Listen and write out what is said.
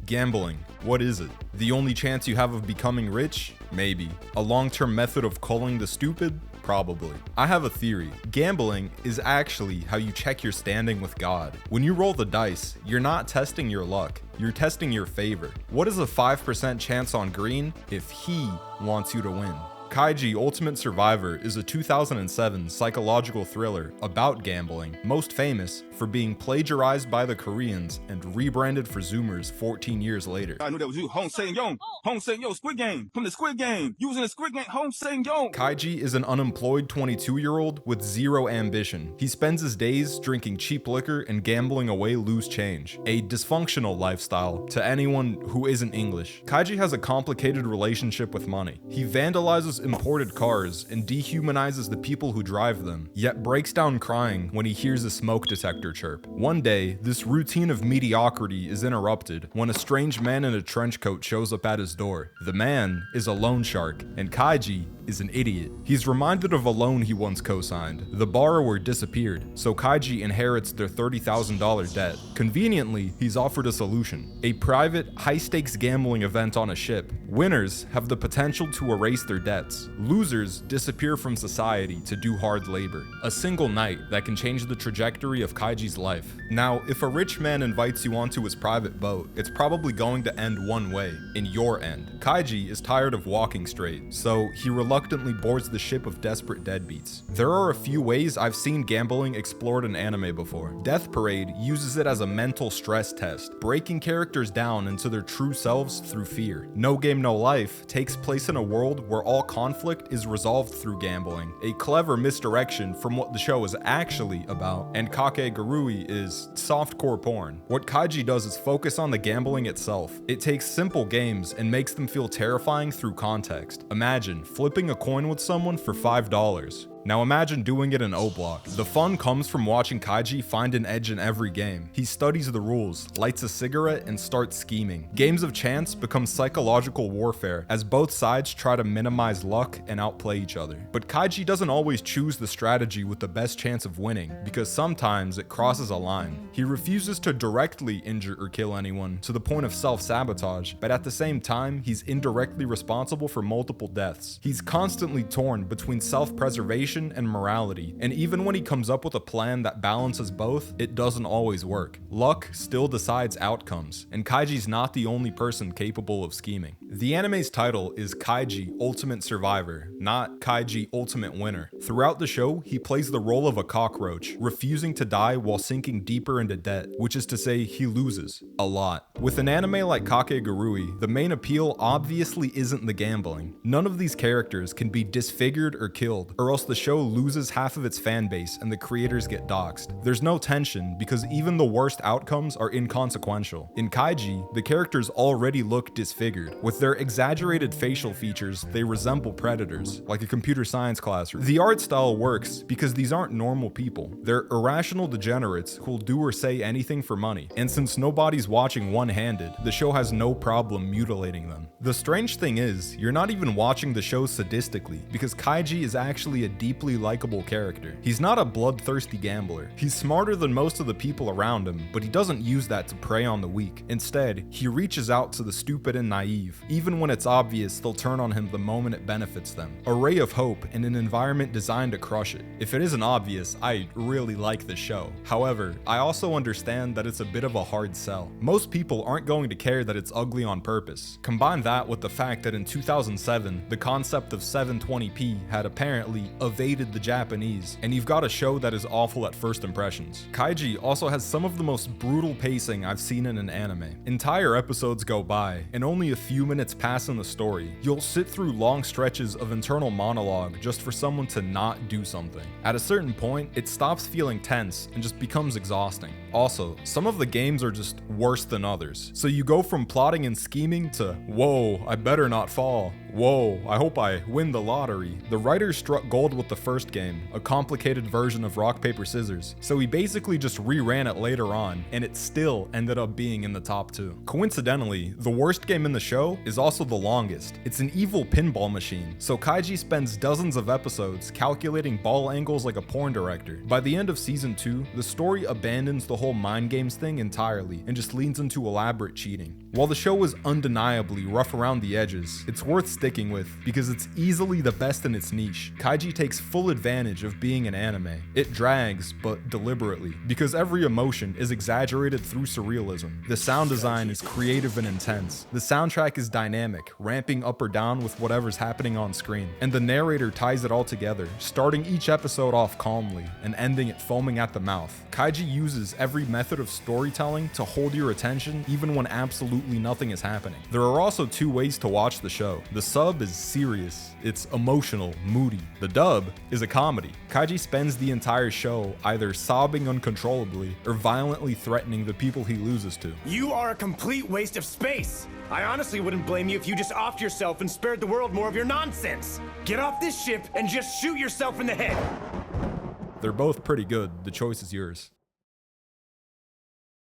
Gambling. What is it? The only chance you have of becoming rich? Maybe. A long-term method of culling the stupid? Probably. I have a theory. Gambling is actually how you check your standing with God. When you roll the dice, you're not testing your luck, you're testing your favor. What is a 5% chance on green if he wants you to win? Kaiji Ultimate Survivor is a 2007 psychological thriller about gambling, most famous for being plagiarized by the Koreans and rebranded for Zoomers 14 years later. I knew that was you. Hong Sang-yong. Hong Sang-yong, Squid Game. From the Squid Game. Using the Squid Game. Hong Sang-yong. Kaiji is an unemployed 22-year-old with zero ambition. He spends his days drinking cheap liquor and gambling away loose change. A dysfunctional lifestyle to anyone who isn't English. Kaiji has a complicated relationship with money. He vandalizes imported cars and dehumanizes the people who drive them, yet breaks down crying when he hears a smoke detector chirp. One day, this routine of mediocrity is interrupted when a strange man in a trench coat shows up at his door. The man is a loan shark, and Kaiji is an idiot. He's reminded of a loan he once co-signed. The borrower disappeared, so Kaiji inherits their $30,000 debt. Conveniently, he's offered a solution: a private, high-stakes gambling event on a ship. Winners have the potential to erase their debts. Losers disappear from society to do hard labor. A single night that can change the trajectory of Kaiji's life. Now, if a rich man invites you onto his private boat, it's probably going to end one way, in your end. Kaiji is tired of walking straight, so he reluctantly boards the ship of desperate deadbeats. There are a few ways I've seen gambling explored in anime before. Death Parade uses it as a mental stress test, breaking characters down into their true selves through fear. No Game No Life takes place in a world where all conflict is resolved through gambling, a clever misdirection from what the show is actually about, and Kakegurui is softcore porn. What Kaiji does is focus on the gambling itself. It takes simple games and makes them feel terrifying through context. Imagine flipping a coin with someone for $5. Now imagine doing it in O-Block. The fun comes from watching Kaiji find an edge in every game. He studies the rules, lights a cigarette, and starts scheming. Games of chance become psychological warfare as both sides try to minimize luck and outplay each other. But Kaiji doesn't always choose the strategy with the best chance of winning, because sometimes it crosses a line. He refuses to directly injure or kill anyone to the point of self-sabotage, but at the same time, he's indirectly responsible for multiple deaths. He's constantly torn between self-preservation and morality, and even when he comes up with a plan that balances both, it doesn't always work. Luck still decides outcomes, and Kaiji's not the only person capable of scheming. The anime's title is Kaiji Ultimate Survivor, not Kaiji Ultimate Winner. Throughout the show, he plays the role of a cockroach, refusing to die while sinking deeper into debt, which is to say he loses a lot. With an anime like Kakegurui, the main appeal obviously isn't the gambling. None of these characters can be disfigured or killed, or else the show loses half of its fan base and the creators get doxxed. There's no tension because even the worst outcomes are inconsequential. In Kaiji, the characters already look disfigured. With their exaggerated facial features, they resemble predators, like a computer science classroom. The art style works because these aren't normal people. They're irrational degenerates who'll do or say anything for money. And since nobody's watching one-handed, the show has no problem mutilating them. The strange thing is, you're not even watching the show sadistically, because Kaiji is actually a deeply likable character. He's not a bloodthirsty gambler. He's smarter than most of the people around him, but he doesn't use that to prey on the weak. Instead, he reaches out to the stupid and naive, even when it's obvious they'll turn on him the moment it benefits them. A ray of hope in an environment designed to crush it. If it isn't obvious, I really like the show. However, I also understand that it's a bit of a hard sell. Most people aren't going to care that it's ugly on purpose. Combine that with the fact that in 2007, the concept of 720p had apparently evaded the Japanese, and you've got a show that is awful at first impressions. Kaiji also has some of the most brutal pacing I've seen in an anime. Entire episodes go by, and only a few minutes pass in the story. You'll sit through long stretches of internal monologue just for someone to not do something. At a certain point, it stops feeling tense and just becomes exhausting. Also, some of the games are just worse than others, so you go from plotting and scheming to, whoa, I better not fall, Whoa, I hope I win the lottery. The writer struck gold with the first game, a complicated version of rock, paper, scissors, so he basically just reran it later on, and it still ended up being in the top 2. Coincidentally, the worst game in the show is also the longest. It's an evil pinball machine, so Kaiji spends dozens of episodes calculating ball angles like a porn director. By the end of season 2, the story abandons the whole mind games thing entirely and just leans into elaborate cheating. While the show is undeniably rough around the edges, it's worth sticking with because it's easily the best in its niche. Kaiji takes full advantage of being an anime. It drags, but deliberately, because every emotion is exaggerated through surrealism. The sound design is creative and intense. The soundtrack is dynamic, ramping up or down with whatever's happening on screen. And the narrator ties it all together, starting each episode off calmly and ending it foaming at the mouth. Kaiji uses every method of storytelling to hold your attention even when absolutely nothing is happening. There are also 2 ways to watch the show. The sub is serious. It's emotional, moody. The dub is a comedy. Kaiji spends the entire show either sobbing uncontrollably or violently threatening the people he loses to. You are a complete waste of space. I honestly wouldn't blame you if you just offed yourself and spared the world more of your nonsense. Get off this ship and just shoot yourself in the head. They're both pretty good. The choice is yours.